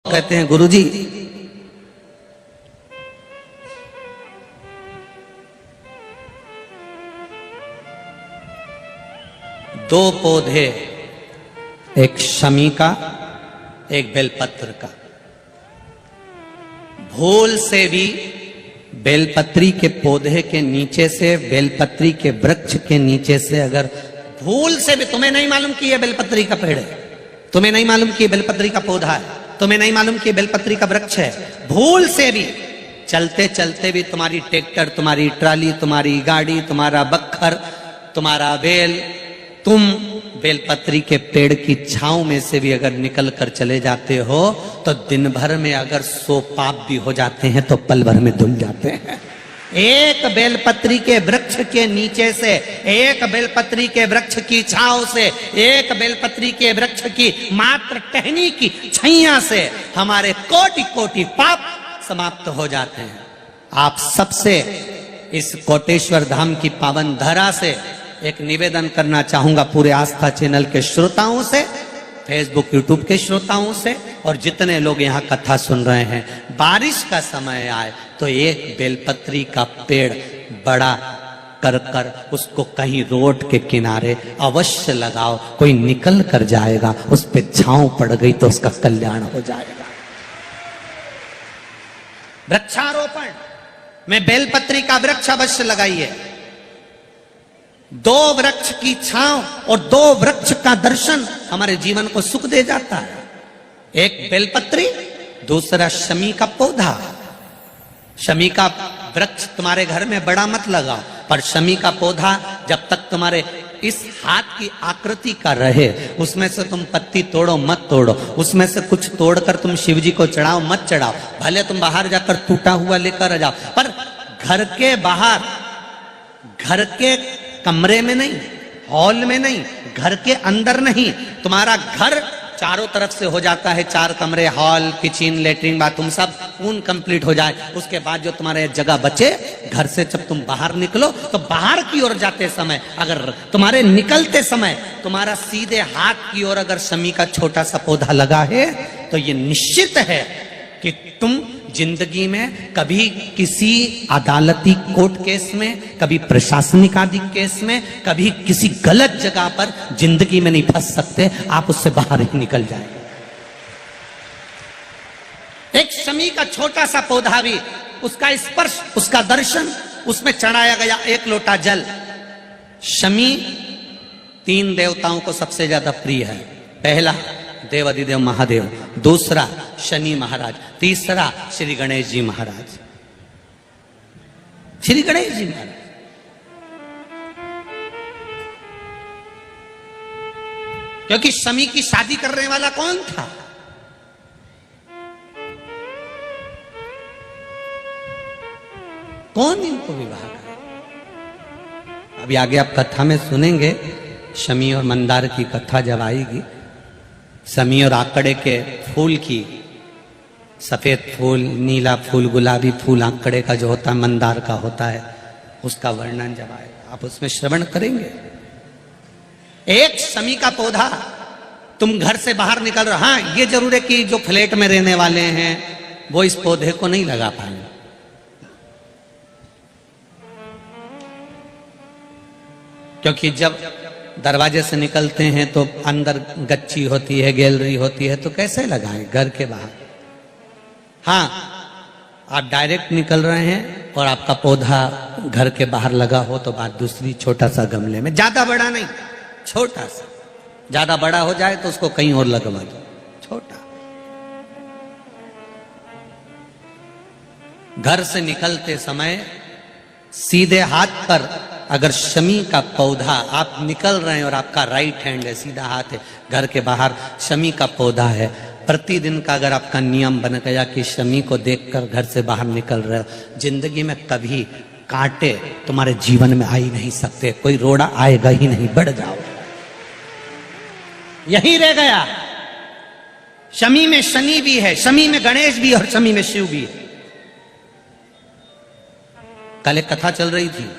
कहते हैं गुरुजी, दो पौधे, एक शमी का एक बेलपत्र का। भूल से भी बेलपत्री के पौधे के नीचे से, बेलपत्री के वृक्ष के नीचे से अगर भूल से भी, तुम्हें नहीं मालूम कि यह बेलपत्री का पेड़ है, तुम्हें नहीं मालूम कि यह बेलपत्री का पौधा है, तुम्हें नहीं मालूम कि बेलपत्री का वृक्ष है, भूल से भी चलते चलते भी तुम्हारी ट्रैक्टर, तुम्हारी ट्राली, तुम्हारी गाड़ी, तुम्हारा बखर, तुम्हारा बेल, तुम बेलपत्री के पेड़ की छांव में से भी अगर निकल कर चले जाते हो तो दिन भर में अगर 100 पाप भी हो जाते हैं तो पल भर में धुल जाते हैं। एक बेलपत्री के वृक्ष के नीचे से, एक बेलपत्री के वृक्ष की छांव से, एक बेलपत्री के वृक्ष की मात्र टहनी की छैया से हमारे कोटि कोटि पाप समाप्त हो जाते हैं। आप सबसे इस कोटेश्वर धाम की पावन धरा से एक निवेदन करना चाहूंगा, पूरे आस्था चैनल के श्रोताओं से, फेसबुक यूट्यूब के श्रोताओं से, और जितने लोग यहाँ कथा सुन रहे हैं, बारिश का समय आए तो एक बेलपत्री का पेड़ बड़ा कर कर उसको कहीं रोड के किनारे अवश्य लगाओ। कोई निकल कर जाएगा, उस पे छांव पड़ गई तो उसका कल्याण हो जाएगा। वृक्षारोपण में बेलपत्री का वृक्ष अवश्य लगाइए। 2 वृक्ष की छांव और 2 वृक्ष का दर्शन हमारे जीवन को सुख दे जाता है। एक बेलपत्री, दूसरा शमी का पौधा। शमी का वृक्ष तुम्हारे घर में बड़ा मत लगाओ, पर शमी का पौधा जब तक तुम्हारे इस हाथ की आकृति का रहे, उसमें से तुम पत्ती तोड़ो मत तोड़ो, उसमें से कुछ तोड़कर तुम शिव जी को चढ़ाओ मत चढ़ाओ। भले तुम बाहर जाकर टूटा हुआ लेकर आ जाओ, पर घर के बाहर, घर के कमरे में नहीं, हॉल में नहीं, घर के अंदर नहीं। तुम्हारा घर चारों तरफ से हो जाता है, 4 कमरे, हॉल, किचन, लेटरिन, बाथरूम सब पूर्ण कंप्लीट हो जाए, उसके बाद जो तुम्हारे जगह बचे, घर से जब तुम बाहर निकलो तो बाहर की ओर जाते समय, अगर तुम्हारे निकलते समय तुम्हारा सीधे हाथ की ओर अगर शमी का छोटा सा पौधा लगा है तो ये निश्चित है कि तुम जिंदगी में कभी किसी अदालती कोर्ट केस में, कभी प्रशासनिक आदि केस में, कभी किसी गलत जगह पर जिंदगी में नहीं फंस सकते, आप उससे बाहर ही निकल जाएंगे। एक शमी का छोटा सा पौधा भी, उसका स्पर्श, उसका दर्शन, उसमें चढ़ाया गया 1 लोटा जल। शमी 3 देवताओं को सबसे ज्यादा प्रिय है। पहला देव अधिदेव महादेव, दूसरा शनि महाराज, तीसरा श्री गणेश जी महाराज। श्री गणेश जी महाराज क्योंकि शमी की शादी करने वाला कौन था? कौन इनको विवाह करे? अभी आगे आप कथा में सुनेंगे, शमी और मंदार की कथा जब आएगी, शमी और आंकड़े के फूल की, सफेद फूल, नीला फूल, गुलाबी फूल आंकड़े का जो होता है, मंदार का होता है, उसका वर्णन जब आएगा आप उसमें श्रवण करेंगे। एक शमी का पौधा, तुम घर से बाहर निकल रहे, हाँ ये जरूर है कि जो फ्लैट में रहने वाले हैं वो इस पौधे को नहीं लगा पाएंगे, क्योंकि जब दरवाजे से निकलते हैं तो अंदर गच्ची होती है, गैलरी होती है, तो कैसे लगाएं घर के बाहर। हाँ, आप डायरेक्ट निकल रहे हैं और आपका पौधा घर के बाहर लगा हो तो बात दूसरी, छोटा सा गमले में, ज्यादा बड़ा नहीं, छोटा सा। ज्यादा बड़ा हो जाए तो उसको कहीं और लगवा दो, छोटा। घर से निकलते समय सीधे हाथ पर अगर शमी का पौधा, आप निकल रहे हैं और आपका राइट हैंड है, सीधा हाथ है, घर के बाहर शमी का पौधा है, प्रतिदिन का अगर आपका नियम बन गया कि शमी को देखकर घर से बाहर निकल रहे हो, जिंदगी में कभी कांटे तुम्हारे जीवन में आ ही नहीं सकते, कोई रोड़ा आएगा ही नहीं, बढ़ जाओ। यही रह गया। शमी में शनि भी है, शमी में गणेश भी और शमी में शिव भी है। कल एक कथा चल रही थी,